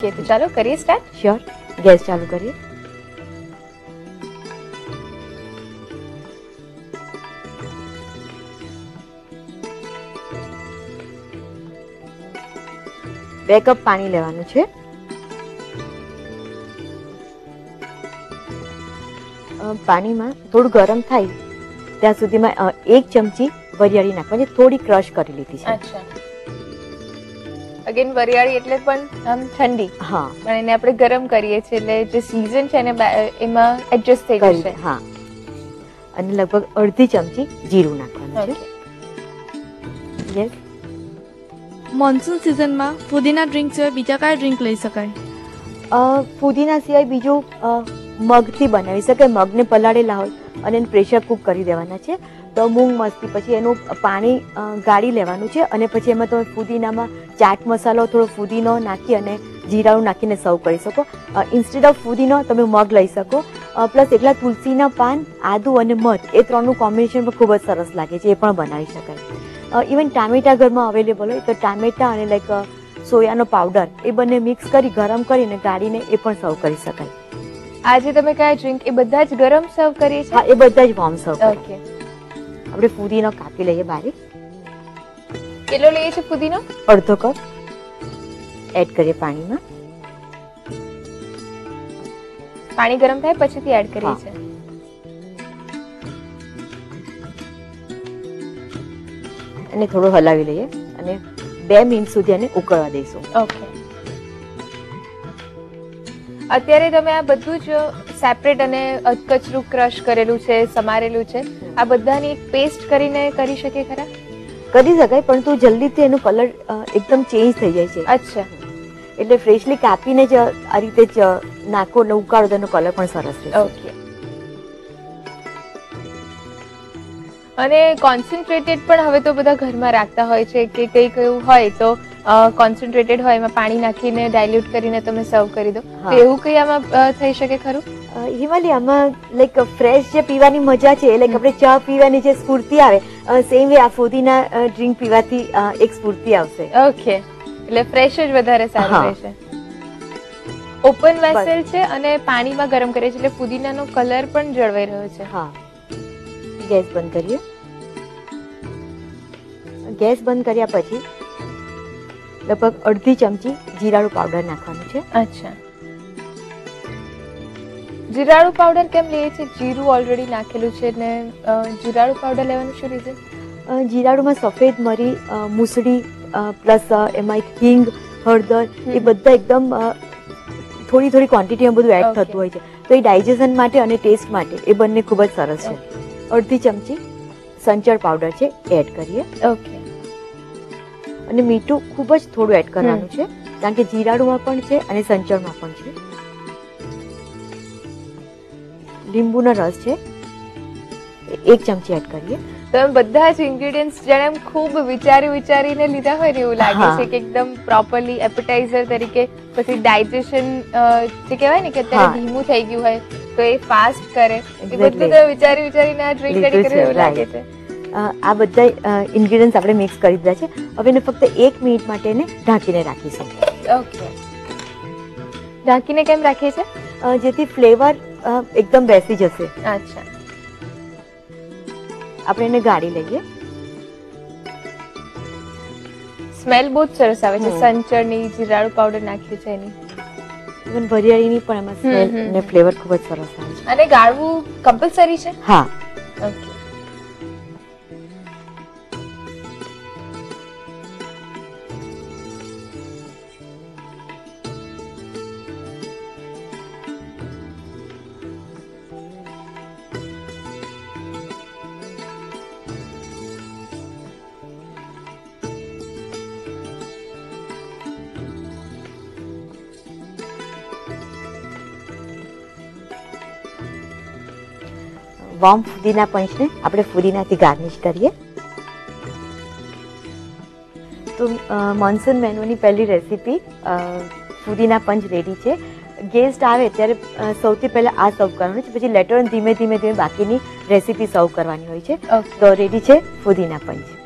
Okay, તો ચાલો કરીએ સ્ટાર્ટ. શ્યોર. ગેસ ચાલુ કરીએ. બે કપ પાણી લેવાનું છે. પાણીમાં થોડું ગરમ થાય ત્યાં સુધીમાં 1 ચમચી વરિયાળી નાખવાની, થોડી ક્રશ કરી લીધી છે. અચ્છા. અગેન વરિયાળી એટલે પણ આમ ઠંડી. હા, પણ એને આપણે ગરમ કરીએ છીએ એટલે જે સીઝન છે એને એમાં એડજસ્ટ થઈ જશે. હા. અને લગભગ અડધી ચમચી જીરું નાખવાનું છે. યસ. મોન્સૂન સિઝનમાં ફુદીના ડ્રિંક સિવાય બીજા કયા ડ્રિંક લઈ શકાય? ફુદીના સિવાય બીજું મગથી બનાવી શકાય. મગને પલાળેલા હોય અને એને પ્રેશર કુક કરી દેવાના છે. તો મૂંગ મસ્તી પછી એનું પાણી ગાળી લેવાનું છે અને પછી એમાં તમે ફુદીનામાં ચાટ મસાલો, થોડો ફુદીનો નાખી અને જીરાનું નાખીને સર્વ કરી શકો. ઇન્સ્ટેડ ઓફ ફુદીનો તમે મગ લઈ શકો. પ્લસ એકલા તુલસીના પાન, આદુ અને મધ એ ત્રણનું કોમ્બિનેશન પણ ખૂબ જ સરસ લાગે છે, એ પણ બનાવી શકાય. ઇવન ટામેટા ઘરમાં અવેલેબલ હોય તો ટામેટા અને લાઈક સોયાનો પાવડર એ બંને મિક્સ કરી ગરમ કરીને ગાળીને એ પણ સર્વ કરી શકાય. આજે તમે કયા ડ્રિંક એ બધા જ ગરમ સર્વ કરીએ છીએ? હા, એ બધા જ વોર્મ સર્વ. ઓકે. આપણે ફુદીનો કાપી લઈએ બારીક. કેટલો લઈએ છીએ ફુદીનો? અડધો કપ એડ કરીએ પાણીમાં. પાણી ગરમ થાય પછીથી એડ કરીએ છીએ. અને થોડું હલાવી લઈએ અને 2 મિનિટ સુધી એને ઉકળવા દઈશું. ઓકે. અત્યારે તમે આ બધું જ સેપરેટ અને કચરું ક્રશ કરેલું છે, સમારેલું છે, આ બધાની એક પેસ્ટ કરીને કરી શકીએ ખરા? કરી શકાય, પરંતુ જલ્દીથી એનો કલર એકદમ ચેન્જ થઈ જાય છે. અચ્છા. એટલે ફ્રેશલી કાપીને જ આ રીતે જ નાખો અને ઉકાળો તો એનો કલર પણ સરસ રહેશે. ઓકે. અને કોન્સન્ટ્રેટેડ પણ હવે તો બધા ઘરમાં રાખતા હોય છે કે કંઈક એવું હોય તો કોન્સન્ટ્રેટેડ હોય એમાં પાણી નાખીને ડાયલ્યુટ કરીને તમે સર્વ કરી દો, તો એવું કઈ આમાં થઈ શકે ખરું? હિમાલી, આમાં લાઈક ફ્રેશ જે પીવાની મજા છે, લાઈક આપણે ચા પીવાની જે સ્ફૂર્તિ આવે, સેમ વે આ ફુદીના ડ્રિંક પીવાથી એક સ્ફૂર્તિ આવશે. ઓકે. એટલે ફ્રેશ જ વધારે સારું રહેશે. ઓપન વેસલ છે અને પાણીમાં ગરમ કરે છે એટલે ફુદીનાનો કલર પણ જળવાઈ રહ્યો છે. હા. ગેસ બંધ કરીએ. ગેસ બંધ કર્યા પછી લગભગ અડધી ચમચી જીરાનું પાવડર નાખવાનું છે. અચ્છા. જીરાળું પાવડર કેમ લઈએ છીએ? જીરું ઓલરેડી નાખેલું છે ને જીરાળું પાવડર લેવાનું શું રીઝન? જીરાળુમાં સફેદ મરી, મૂસળી પ્લસ એમાં એક હિંગ, હળદર એ બધા એકદમ થોડી થોડી ક્વોન્ટિટીમાં બધું એડ થતું હોય છે, તો એ ડાયજેશન માટે અને ટેસ્ટ માટે એ બંને ખૂબ જ સરસ છે. અડધી ચમચી સંચળ પાવડર છે એડ કરીએ. ઓકે. અને મીઠું ખૂબ જ થોડું એડ કરવાનું છે, કારણ કે જીરાળુમાં પણ છે અને સંચળમાં પણ છે. લીંબુનો રસ છે 1 ચમચી એડ કરીએ. તમે બધા જ ઇન્ગ્રેડિયન્ટ્સ જાણે એમ ખૂબ વિચારીને લીધા હોય ને એવું લાગે છે કે એકદમ પ્રોપરલી એપેટાઇઝર તરીકે. પછી ડાયજેશન જે કહેવાય ને કે અત્યારે ધીમું થઈ ગયું હોય તો એ ફાસ્ટ કરે, એ બધું તમે વિચારીને આ ડ્રિંક રેડી કર્યું એવું લાગે છે. આ બધા ઇન્ગ્રેડિયન્ટ્સ આપણે મિક્સ કરી દીધા છે. હવે એને ફક્ત 1 મિનિટ માટે એને ઢાંકીને રાખીશું. ઓકે. ઢાંકીને કેમ રાખીએ છીએ? જેથી ફ્લેવર એકદમ બેસી જશે. અચ્છા. આપણે એને ગાળી લઈએ. સ્મેલ બહુ જ સરસ આવે છે સંચળની, જીરાળું પાવડર નાખ્યું છે એની. ઇવન વરિયાળીની પણ એમાં સ્મેલ અને ફ્લેવર ખૂબ જ સરસ આવે છે. અને ગાળવું કમ્પલસરી છે? હા. ઓકે. વોર્મ ફુદીના પંચને આપણે ફુદીનાથી ગાર્નિશ કરીએ. તો મોન્સૂન મેનુની પહેલી રેસીપી ફુદીના પંચ રેડી છે. ગેસ્ટ આવે ત્યારે સૌથી પહેલા આ સર્વ કરવાનું છે, પછી લેટર ઓન ધીમે ધીમે બાકીની રેસીપી સર્વ કરવાની હોય છે. તો રેડી છે ફુદીના પંચ.